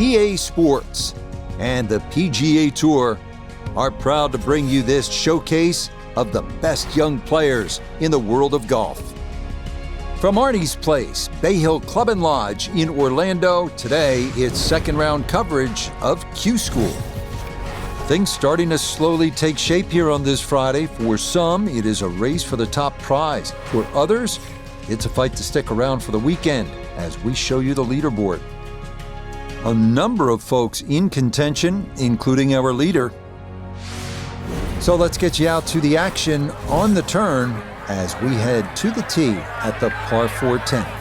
EA Sports and the PGA Tour are proud to bring you this showcase of the best young players in the world of golf. From Arnie's Place, Bay Hill Club and Lodge in Orlando, today it's second round coverage of Q School. Things starting to slowly take shape here on this Friday. For some, it is a race for the top prize. For others, it's a fight to stick around for the weekend as we show you the leaderboard. A number of folks in contention, including our leader. So let's get you out to the action on the turn as we head to the tee at the par 4 10th.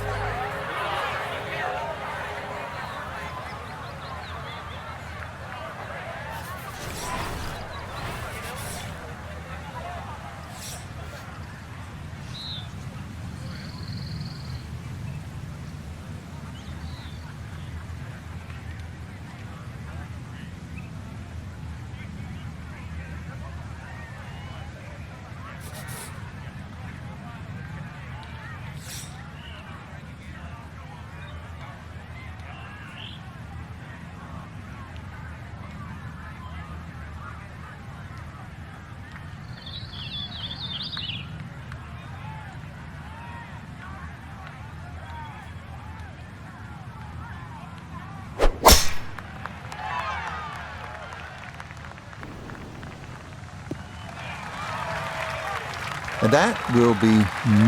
And that will be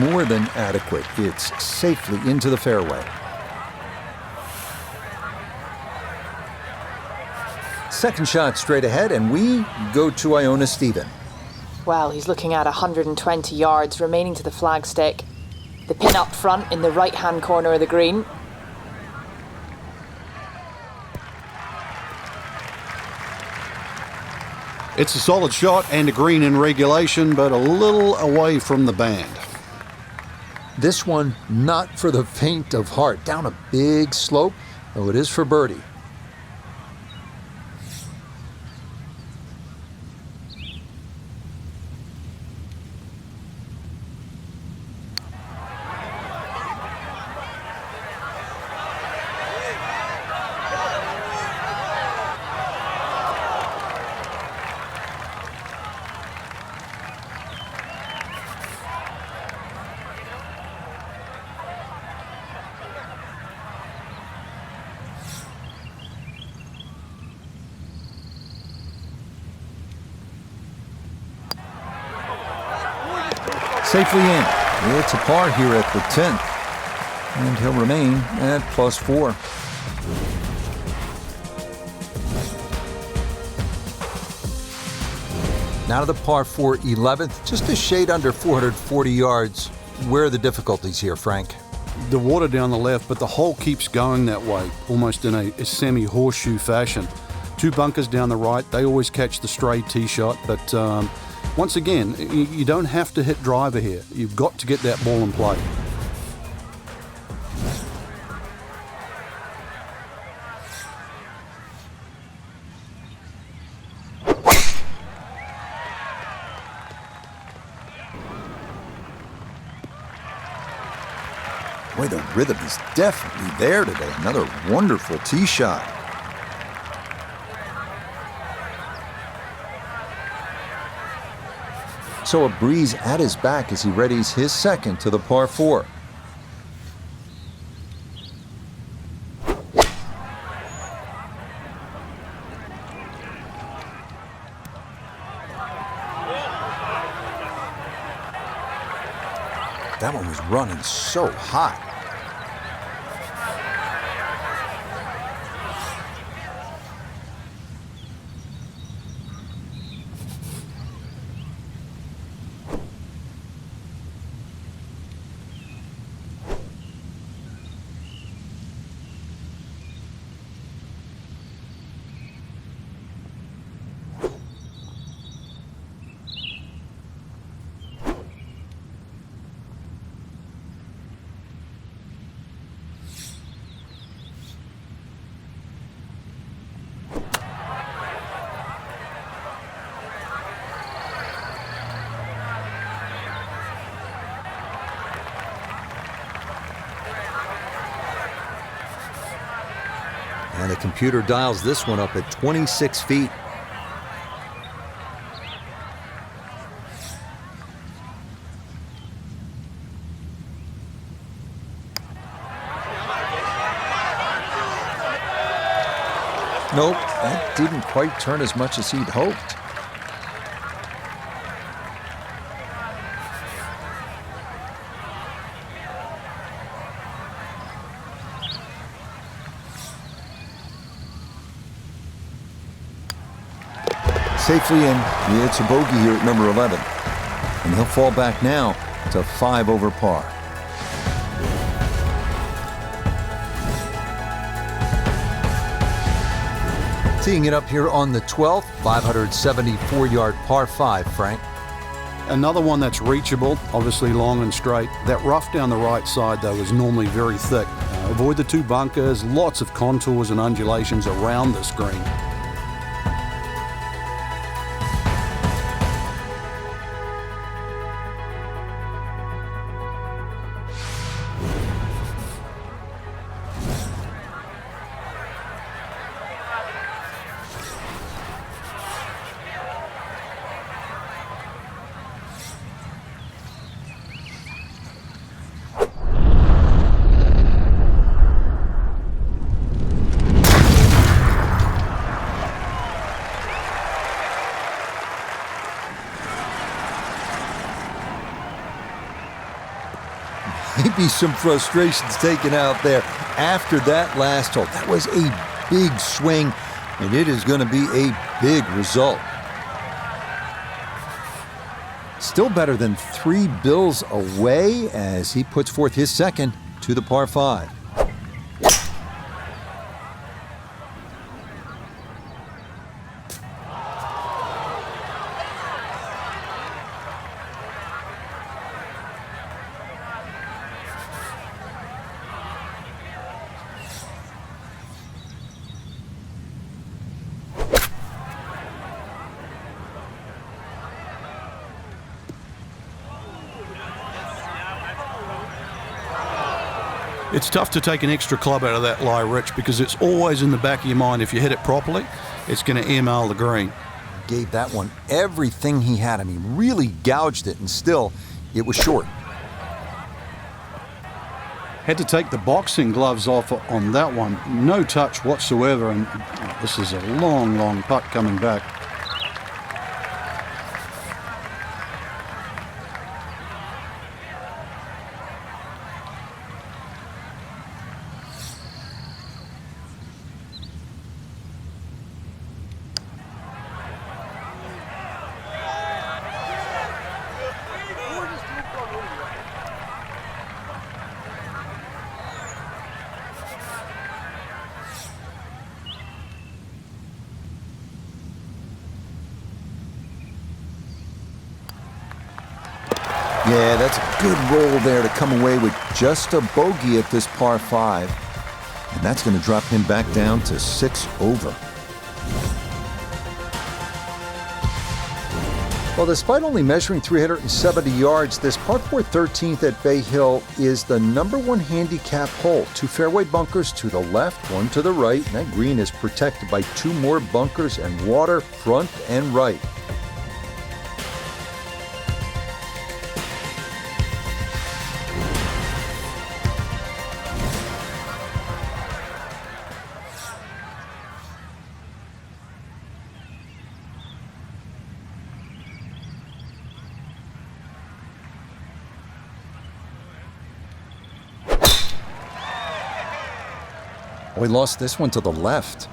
more than adequate. It's safely into the fairway. Second shot straight ahead, and we go to Iona Stephen. Well, he's looking at 120 yards remaining to the flagstick. The pin up front in the right-hand corner of the green. It's a solid shot and a green in regulation, but a little away from the band. This one not for the faint of heart. Down a big slope, though it is for birdie. Safely in. It's a par here at the 10th. And he'll remain at +4. Now to the par 4 11th. Just a shade under 440 yards. Where are the difficulties here, Frank? The water down the left, but the hole keeps going that way, almost in a semi-horseshoe fashion. Two bunkers down the right. They always catch the stray tee shot, but once again, you don't have to hit driver here. You've got to get that ball in play. Boy, the rhythm is definitely there today. Another wonderful tee shot. So a breeze at his back as he readies his second to the par 4. That one was running so hot. And the computer dials this one up at 26 feet. Nope, that didn't quite turn as much as he'd hoped. Safely in, it's a bogey here at number 11. And he'll fall back now to 5 over par. Teeing it up here on the 12th, 574-yard par 5, Frank. Another one that's reachable, obviously long and straight. That rough down the right side, though, is normally very thick. Avoid the 2 bunkers, lots of contours and undulations around this green. Maybe some frustrations taken out there after that last hole. That was a big swing, and it is going to be a big result. Still better than 3 bills away as he puts forth his second to the par 5. It's tough to take an extra club out of that lie, Rich, because it's always in the back of your mind. If you hit it properly, it's going to email the green. Gave that one everything he had. I mean, really gouged it, and still, it was short. Had to take the boxing gloves off on that one. No touch whatsoever, and this is a long, long putt coming back. Yeah, that's a good roll there to come away with just a bogey at this par 5. And that's going to drop him back down to 6 over. Well, despite only measuring 370 yards, this par 4 13th at Bay Hill is the #1 handicap hole. 2 fairway bunkers to the left, 1 to the right, and that green is protected by 2 more bunkers and water front and right. We lost this one to the left.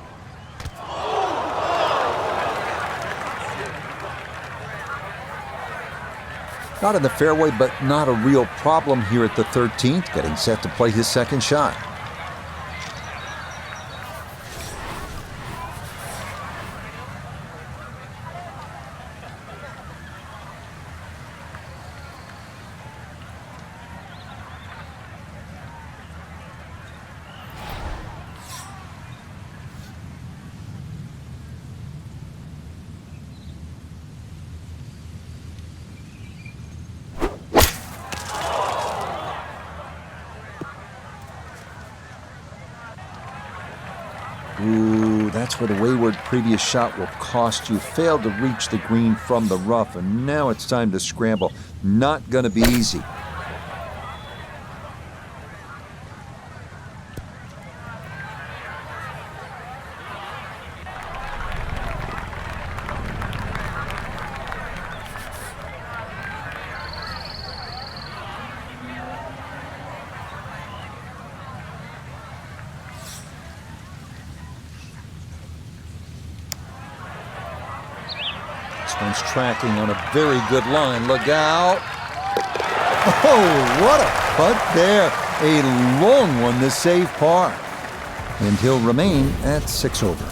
Not in the fairway, but not a real problem here at the 13th, getting set to play his second shot. that's where the wayward previous shot will cost you. Failed to reach the green from the rough, and now it's time to scramble. Not going to be easy. This one's tracking on a very good line. Look out. Oh, what a putt there. A long one to save par. And he'll remain at 6 over.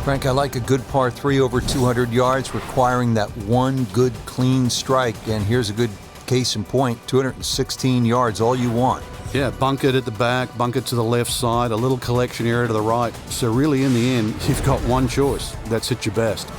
Frank, I like a good par 3 over 200 yards, requiring that one good clean strike. And here's a good case in point, 216 yards, all you want. Yeah, bunkered at the back, bunkered to the left side, a little collection area to the right. So really, in the end, you've got one choice. That's at your best.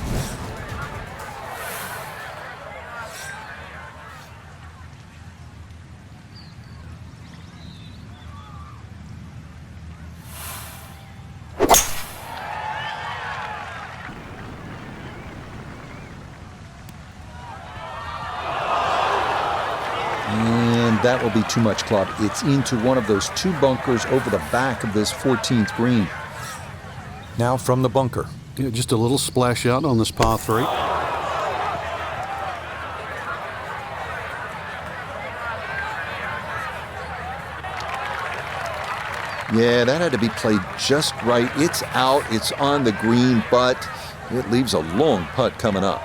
That will be too much, club. It's into one of those two bunkers over the back of this 14th green. Now from the bunker. Yeah, just a little splash out on this par 3. Yeah, that had to be played just right. It's out, it's on the green, but it leaves a long putt coming up.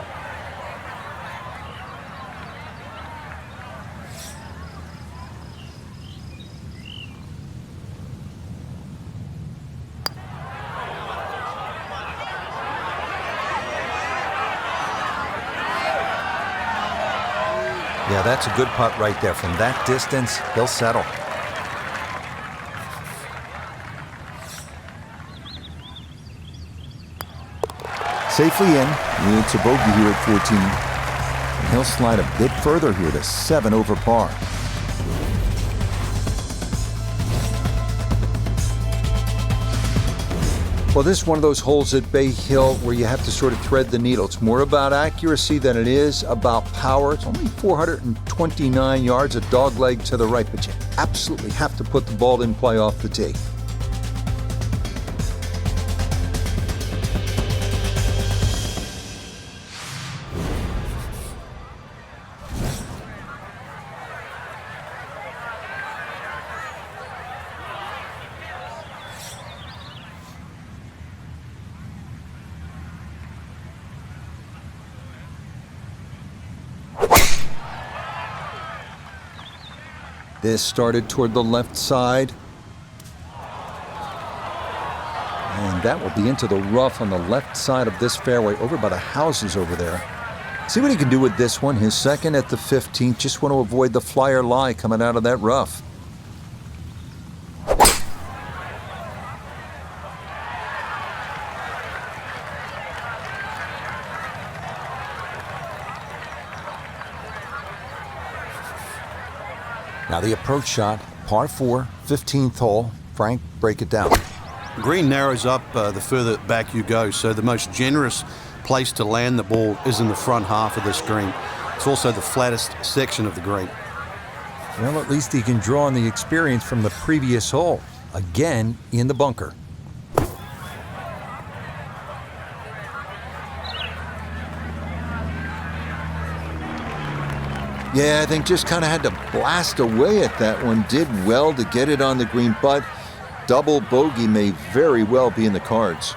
Yeah, that's a good putt right there. From that distance, he'll settle. Safely in. It's a bogey here at 14. And he'll slide a bit further here to 7 over par. Well, this is one of those holes at Bay Hill where you have to sort of thread the needle. It's more about accuracy than it is about power. It's only 429 yards, a dog leg to the right, but you absolutely have to put the ball in play off the tee. This started toward the left side. And that will be into the rough on the left side of this fairway, over by the houses over there. See what he can do with this one. His second at the 15th. Just want to avoid the flyer lie coming out of that rough. Now the approach shot, par 4, 15th hole. Frank, break it down. Green narrows up the further back you go, so the most generous place to land the ball is in the front half of this green. It's also the flattest section of the green. Well, at least he can draw on the experience from the previous hole. Again, in the bunker. Yeah, I think just kind of had to blast away at that one. Did well to get it on the green, but double bogey may very well be in the cards.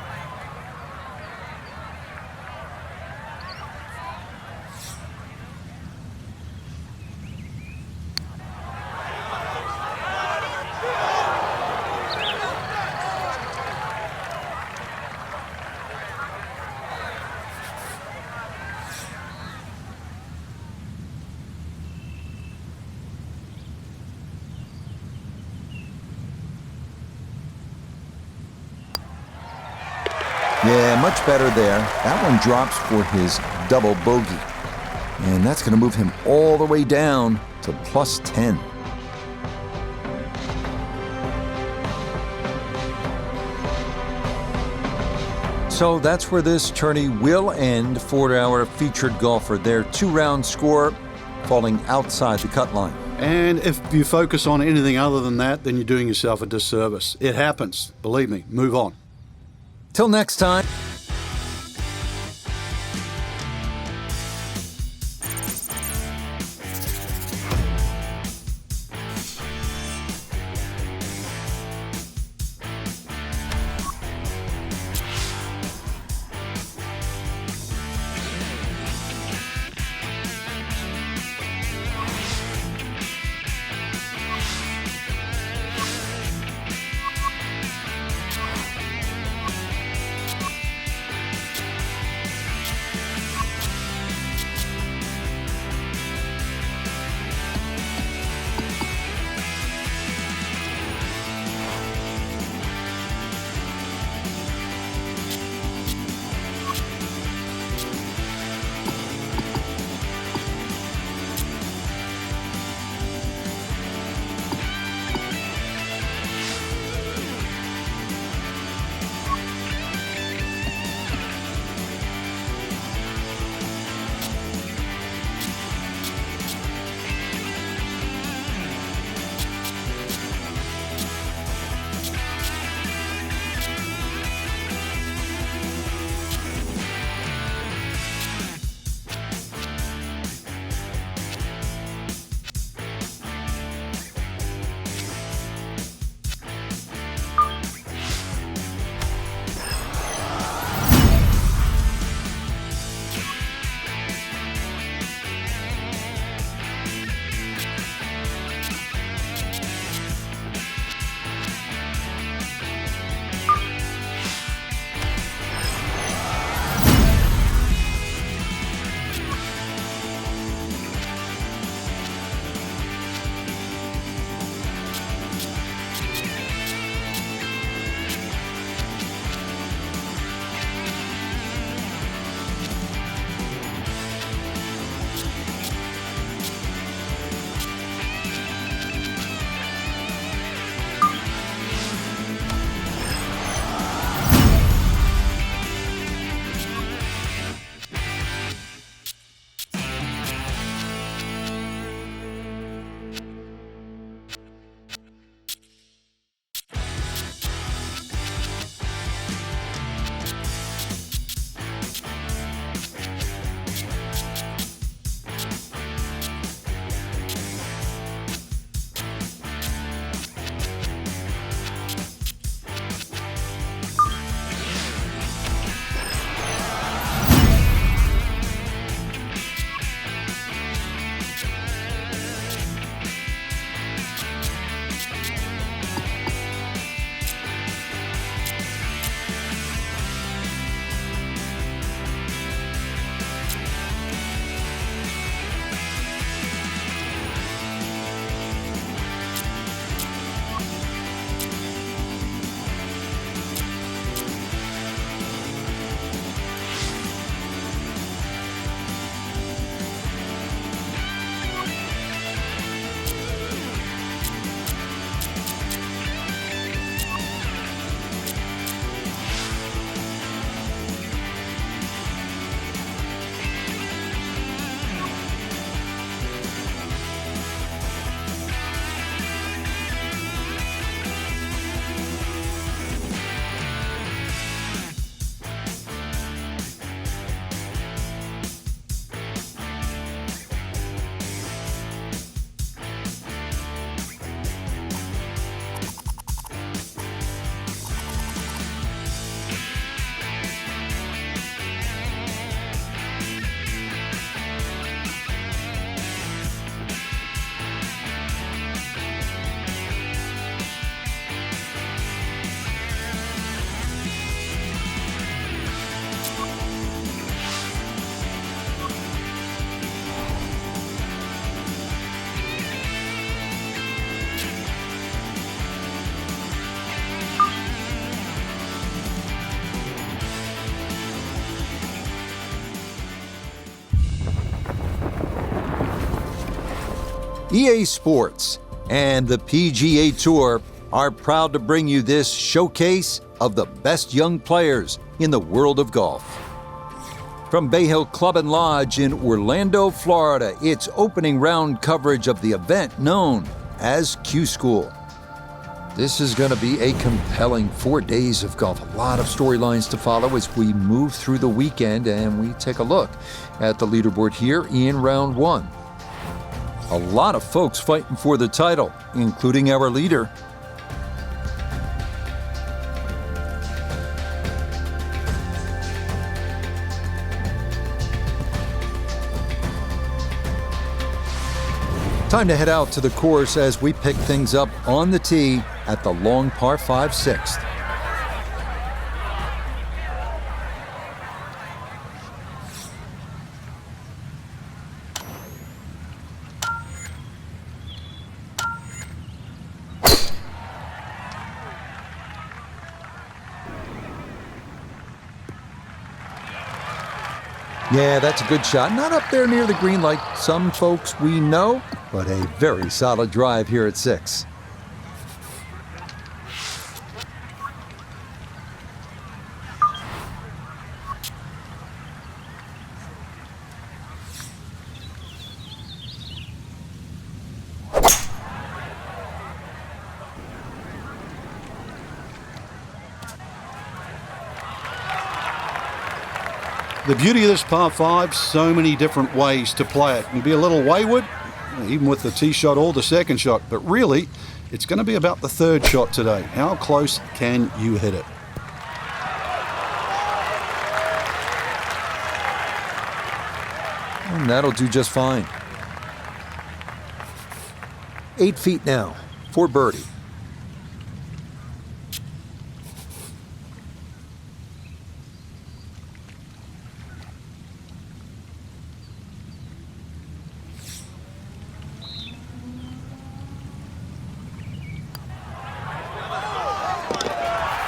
Yeah, much better there. That one drops for his double bogey. And that's going to move him all the way down to plus 10. So that's where this tourney will end for our featured golfer. Their 2-round score falling outside the cut line. And if you focus on anything other than that, then you're doing yourself a disservice. It happens. Believe me, move on. Till next time. EA Sports and the PGA Tour are proud to bring you this showcase of the best young players in the world of golf. From Bay Hill Club and Lodge in Orlando, Florida, it's opening round coverage of the event known as Q School. This is going to be a compelling 4 days of golf. A lot of storylines to follow as we move through the weekend and we take a look at the leaderboard here in round one. A lot of folks fighting for the title, including our leader. Time to head out to the course as we pick things up on the tee at the long par 5 sixth. Yeah, that's a good shot. Not up there near the green like some folks we know, but a very solid drive here at 6. The beauty of this par 5, so many different ways to play it. It can be a little wayward, even with the tee shot or the second shot, but really, it's going to be about the third shot today. How close can you hit it? And that'll do just fine. 8 feet now for birdie.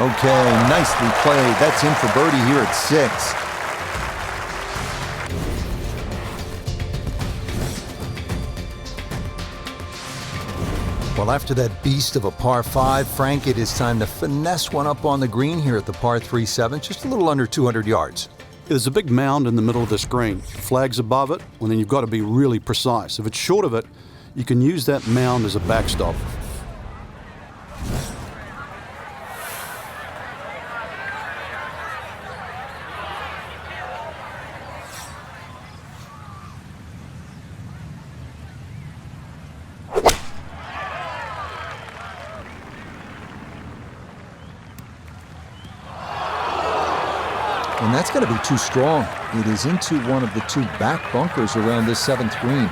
Okay, nicely played. That's in for birdie here at 6. Well, after that beast of a par 5, Frank, it is time to finesse one up on the green here at the par 3-7, just a little under 200 yards. There's a big mound in the middle of this green. The flag's above it, well, then you've got to be really precise. If it's short of it, you can use that mound as a backstop. And that's going to be too strong. It is into one of the 2 back bunkers around this 7th green.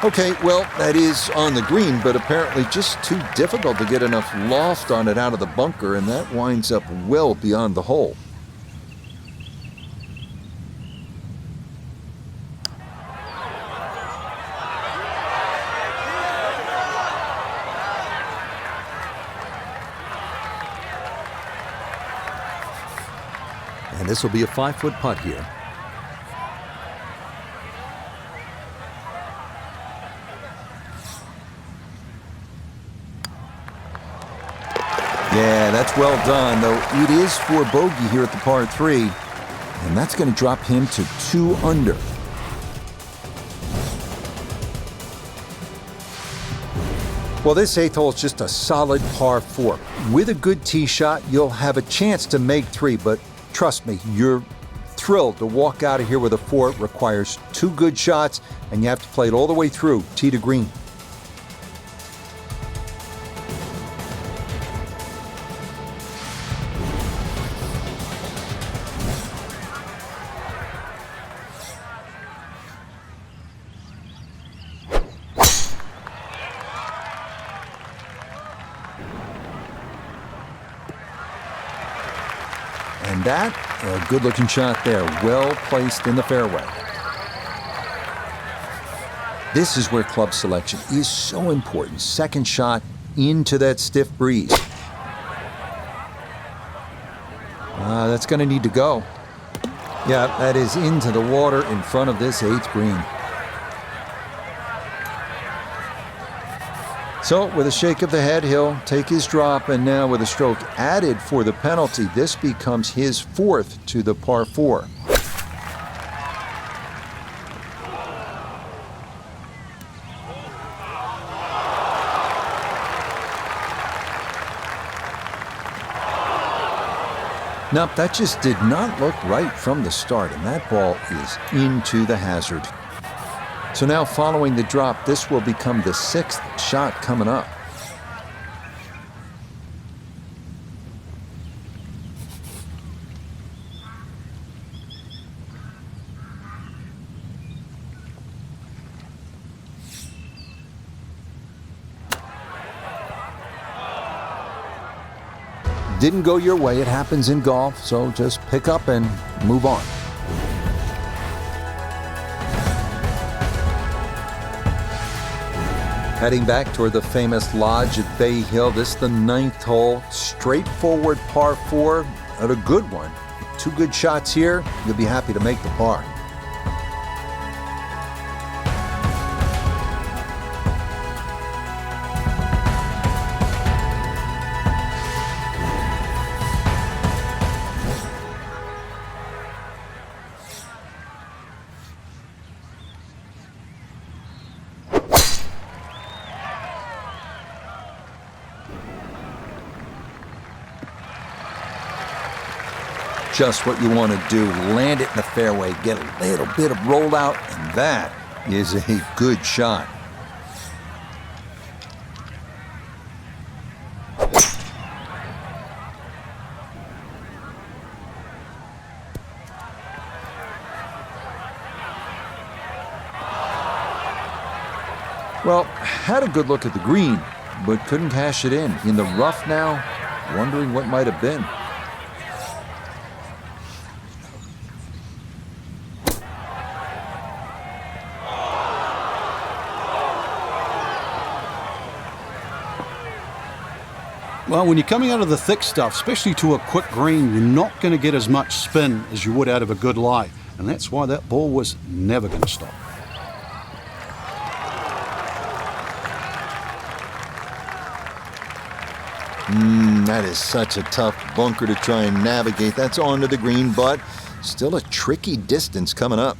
Okay, well, that is on the green, but apparently just too difficult to get enough loft on it out of the bunker, and that winds up well beyond the hole. And this will be a 5-foot putt here. Yeah, that's well done, though it is for bogey here at the par 3, and that's going to drop him to 2 under. Well, this 8th hole is just a solid par 4. With a good tee shot, you'll have a chance to make 3, but trust me, you're thrilled to walk out of here with a 4. It requires 2 good shots, and you have to play it all the way through, tee to green. And that, a good-looking shot there, well placed in the fairway. This is where club selection is so important. Second shot into that stiff breeze. That's going to need to go. Yeah, that is into the water in front of this 8th green. So with a shake of the head, he'll take his drop, and now with a stroke added for the penalty, this becomes his 4th to the par 4. Nope, that just did not look right from the start, and that ball is into the hazard. So now following the drop, this will become the 6th shot coming up. Didn't go your way, it happens in golf, so just pick up and move on. Heading back toward the famous lodge at Bay Hill, this is the 9th hole, straightforward par 4, and a good one. 2 good shots here, you'll be happy to make the par. Just what you want to do, land it in the fairway, get a little bit of rollout, and that is a good shot. Well, had a good look at the green, but couldn't cash it in. In the rough now, wondering what might have been. Well, when you're coming out of the thick stuff, especially to a quick green, you're not going to get as much spin as you would out of a good lie. And that's why that ball was never going to stop. That is such a tough bunker to try and navigate. That's onto the green, but still a tricky distance coming up.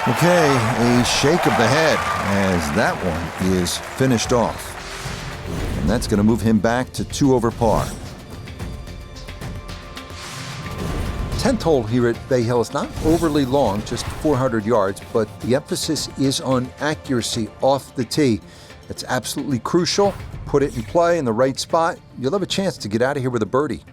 Okay, a shake of the head as that one is finished off. And that's going to move him back to 2 over par. 10th hole here at Bay Hill is not overly long, just 400 yards, but the emphasis is on accuracy off the tee. That's absolutely crucial. Put it in play in the right spot. You'll have a chance to get out of here with a birdie.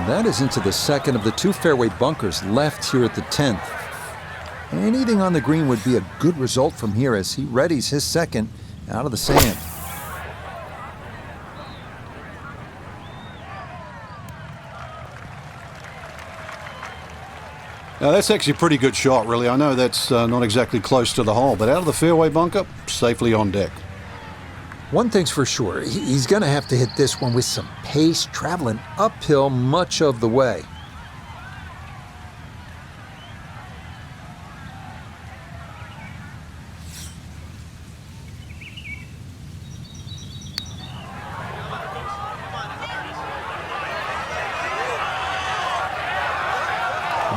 That is into the 2nd of the 2 fairway bunkers left here at the 10th. Anything on the green would be a good result from here as he readies his 2nd out of the sand. Now that's actually a pretty good shot, really. I know that's not exactly close to the hole, but out of the fairway bunker, safely on deck. One thing's for sure, he's going to have to hit this one with some pace, traveling uphill much of the way.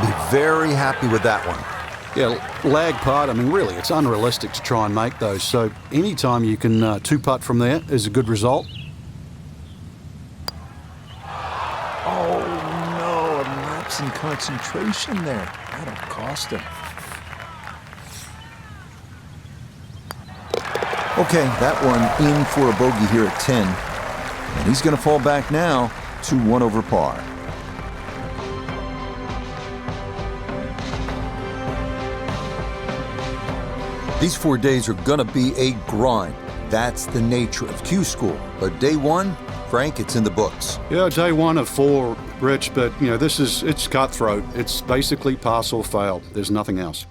Be very happy with that one. Yeah, lag putt, I mean, really, it's unrealistic to try and make those. So anytime you can 2-putt from there is a good result. Oh, no, a lapse in concentration there. That'll cost him. Okay, that one in for a bogey here at 10. And he's going to fall back now to 1 over par. These 4 days are gonna be a grind. That's the nature of Q School. But day 1, Frank, it's in the books. Yeah, day 1 of 4, Rich, but it's cutthroat. It's basically pass or fail. There's nothing else.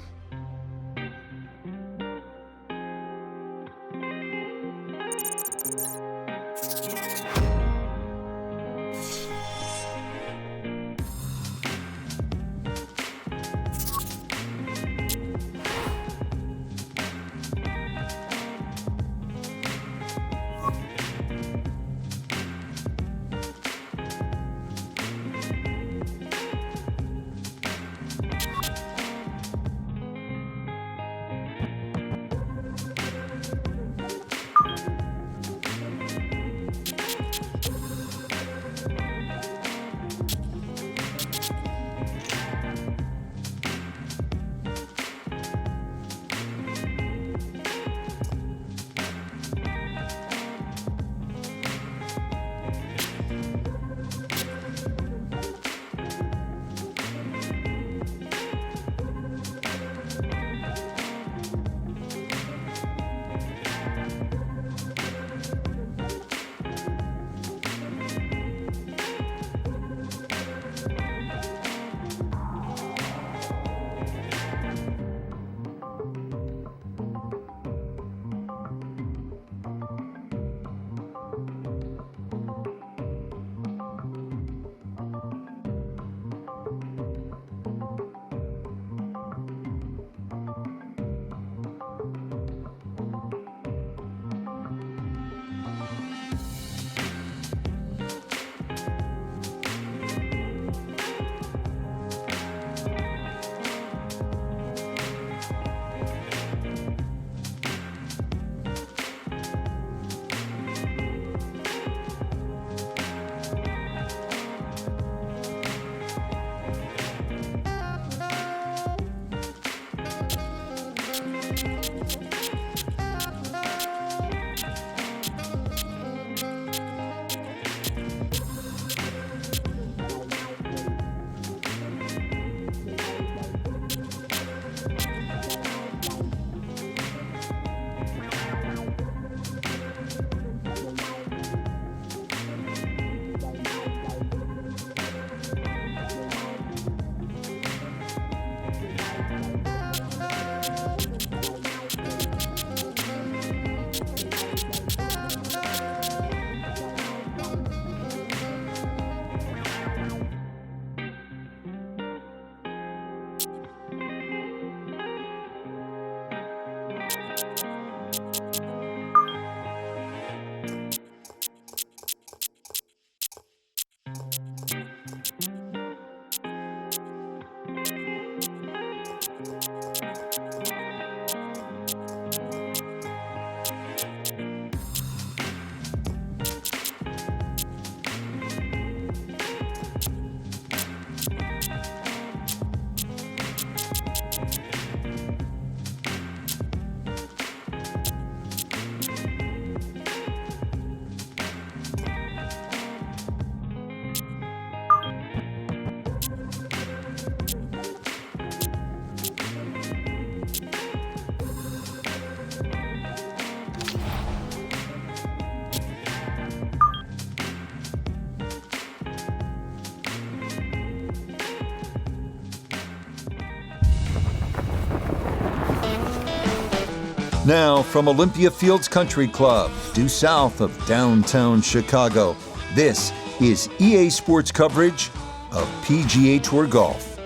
Now, from Olympia Fields Country Club, due south of downtown Chicago, this is EA Sports coverage of PGA Tour golf.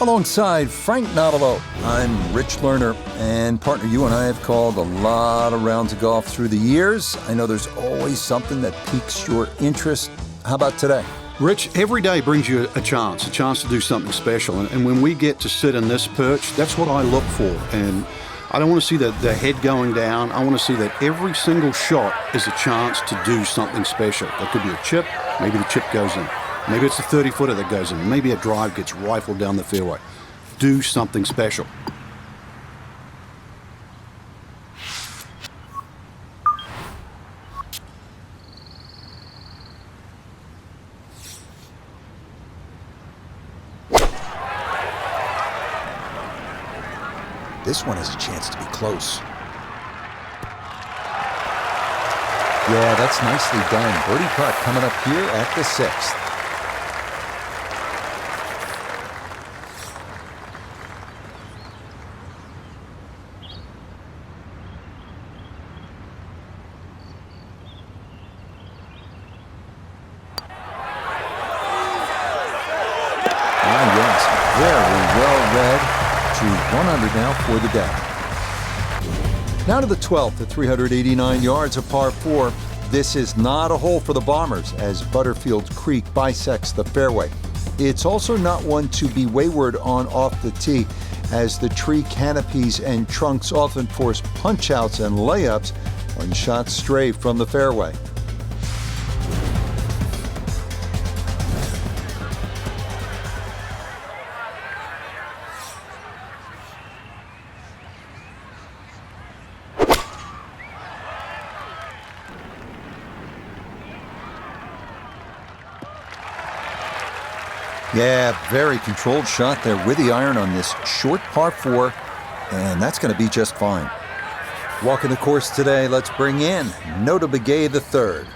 Alongside Frank Notolo, I'm Rich Lerner, and partner, you and I have called a lot of rounds of golf through the years. I know there's always something that piques your interest. How about today? Rich, every day brings you a chance to do something special. And when we get to sit in this perch, that's what I look for. And I don't want to see the head going down. I want to see that every single shot is a chance to do something special. That could be a chip. Maybe the chip goes in. Maybe it's a 30-footer that goes in. Maybe a drive gets rifled down the fairway. Do something special. This one has a chance to be close. Yeah, that's nicely done. Birdie putt coming up here at the 6th. Yes, very well read. To 100 now for the day. Now to the 12th at 389 yards, a par 4. This is not a hole for the Bombers as Butterfield Creek bisects the fairway. It's also not one to be wayward on off the tee, as the tree canopies and trunks often force punch-outs and layups when shots stray from the fairway. Yeah, very controlled shot there with the iron on this short par 4, and that's going to be just fine. Walking the course today, let's bring in Nota Begay III.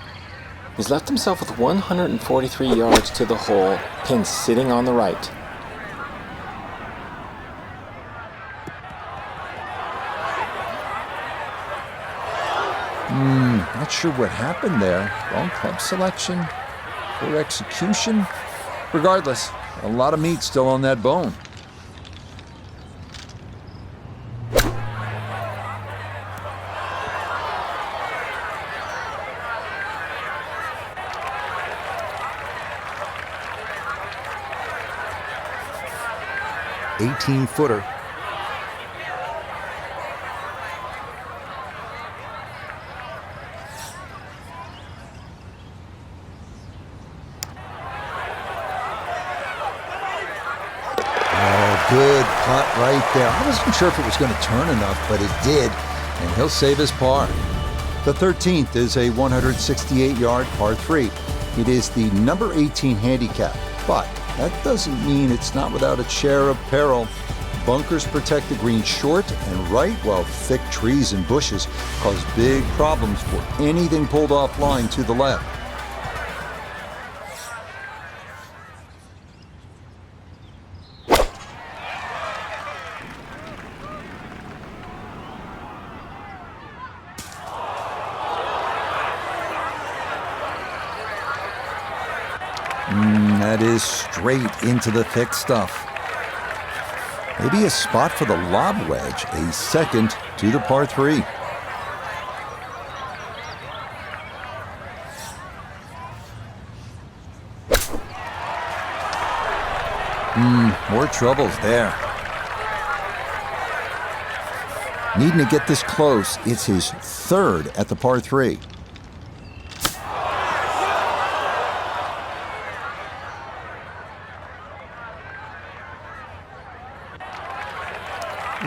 He's left himself with 143 yards to the hole, pin sitting on the right. Not sure what happened there. Wrong club selection, poor execution. Regardless, a lot of meat still on that bone. Eighteen-footer. Good putt right there. I wasn't sure if it was going to turn enough, but it did, and he'll save his par. The 13th is a 168-yard par 3. It is the number 18 handicap, but that doesn't mean it's not without its share of peril. Bunkers protect the green short and right, while thick trees and bushes cause big problems for anything pulled offline to the left. That is straight into the thick stuff. Maybe a spot for the lob wedge, a second to the par 3. More troubles there. Needing to get this close. It's his third at the par 3.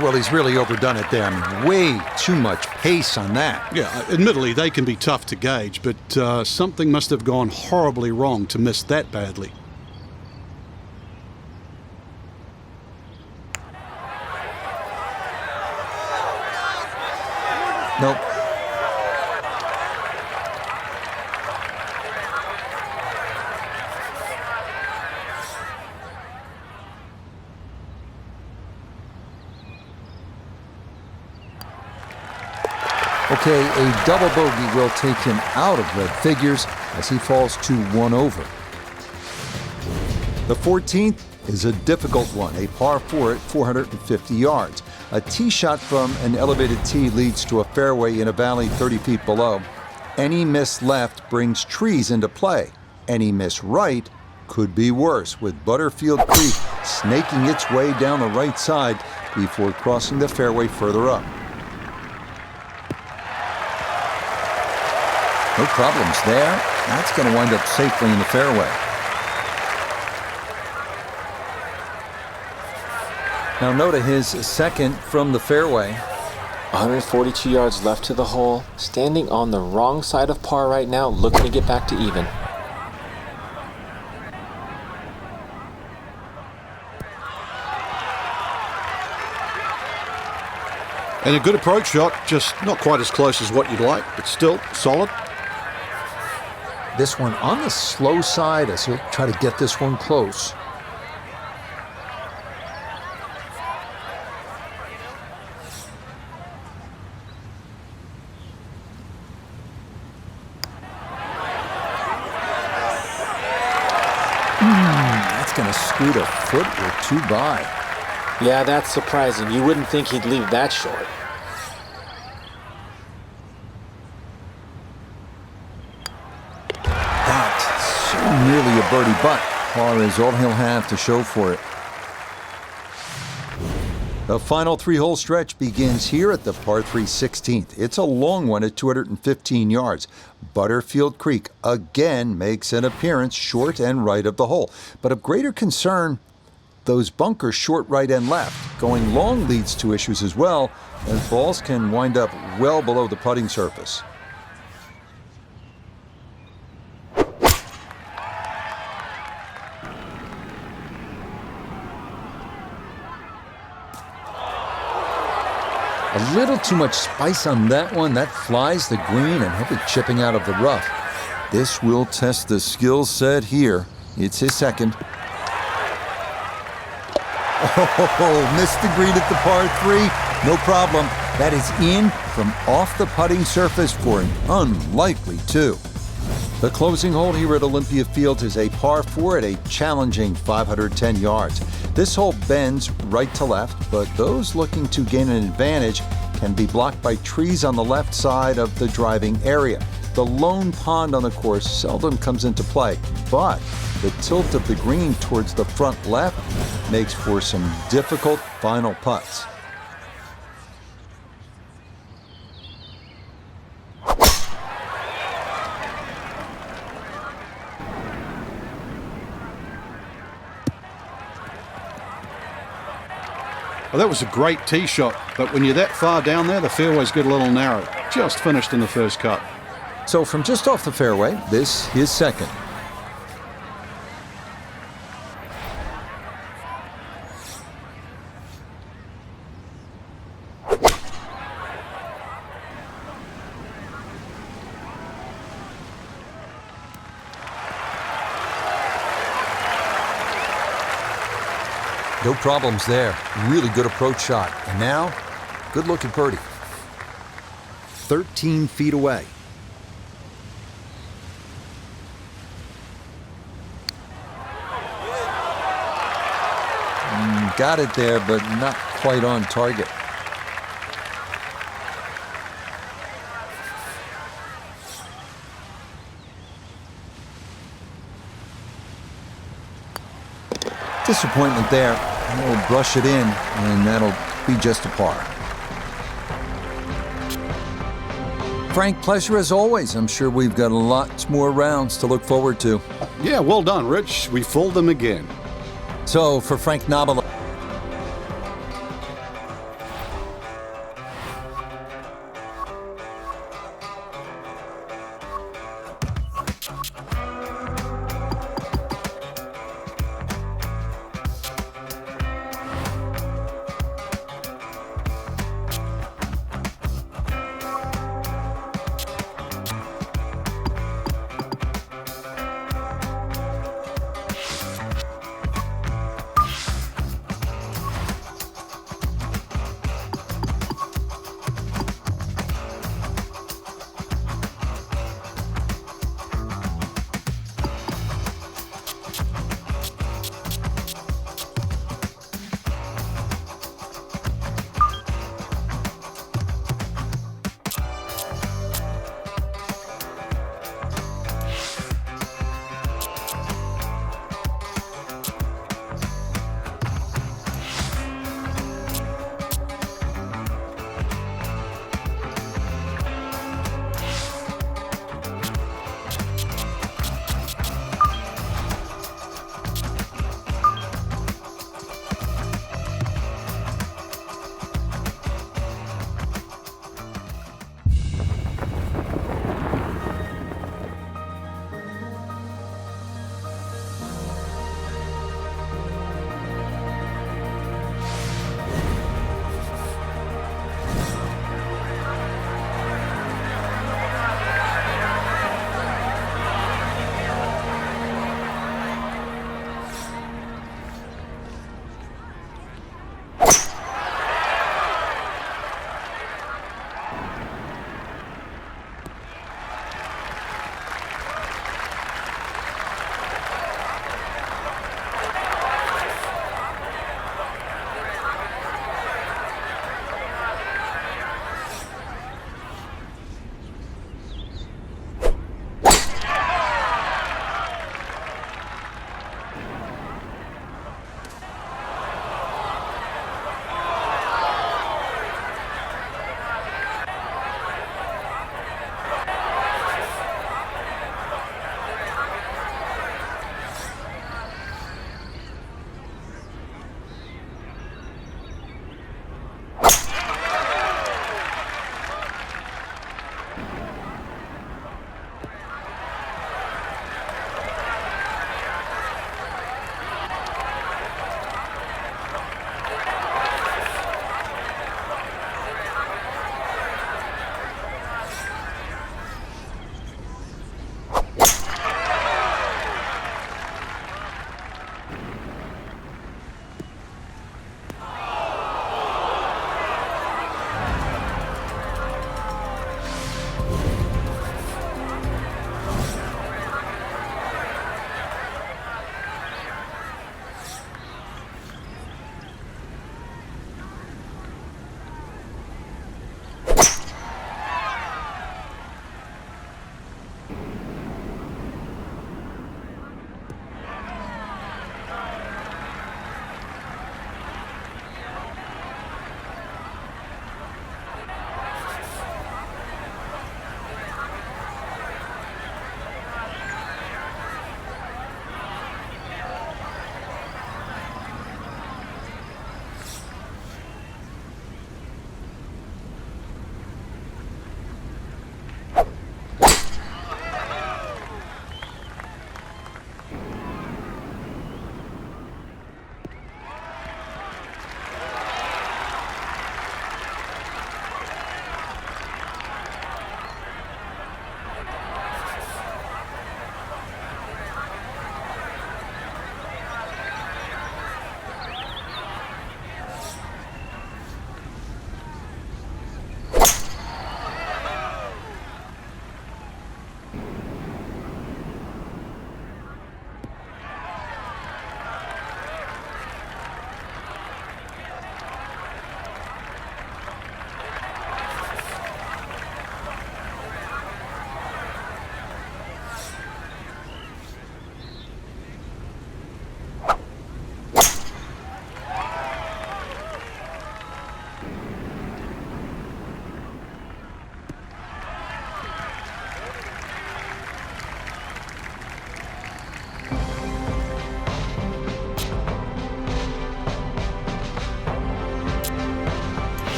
Well, he's really overdone it there. I mean, way too much pace on that. Yeah, admittedly, they can be tough to gauge, but something must have gone horribly wrong to miss that badly. Nope. Okay, a double bogey will take him out of red figures as he falls to 1 over. The 14th is a difficult one, a par 4 at 450 yards. A tee shot from an elevated tee leads to a fairway in a valley 30 feet below. Any miss left brings trees into play. Any miss right could be worse, with Butterfield Creek snaking its way down the right side before crossing the fairway further up. No problems there. That's going to wind up safely in the fairway. Now Nota his second from the fairway. 142 yards left to the hole, standing on the wrong side of par right now, looking to get back to even. And a good approach shot, just not quite as close as what you'd like, but still solid. This one on the slow side as he'll try to get this one close. That's going to scoot a foot or two by. Yeah, that's surprising. You wouldn't think he'd leave that short. That's so nearly a birdie, but par is all he'll have to show for it. The final three-hole stretch begins here at the par 3 16th. It's a long one at 215 yards. Butterfield Creek again makes an appearance short and right of the hole. But of greater concern, those bunkers short, right, and left. Going long leads to issues as well, as balls can wind up well below the putting surface. A little too much spice on that one. That flies the green and he'll be chipping out of the rough. This will test the skill set here. It's his second. Oh, missed the green at the par 3. No problem. That is in from off the putting surface for an unlikely 2. The closing hole here at Olympia Fields is a par 4 at a challenging 510 yards. This hole bends right to left, but those looking to gain an advantage can be blocked by trees on the left side of the driving area. The lone pond on the course seldom comes into play, but the tilt of the green towards the front left makes for some difficult final putts. Well, that was a great tee shot, but when you're that far down there, the fairways get a little narrow. Just finished in the first cut. So from just off the fairway, this is second. No problems there. Really good approach shot. And now, good look at birdie. 13 feet away. Got it there, but not quite on target. Disappointment there. He'll brush it in, and that'll be just a par. Frank, pleasure as always. I'm sure we've got lots more rounds to look forward to. Yeah, well done, Rich. We fooled them again. So, for Frank Nobile,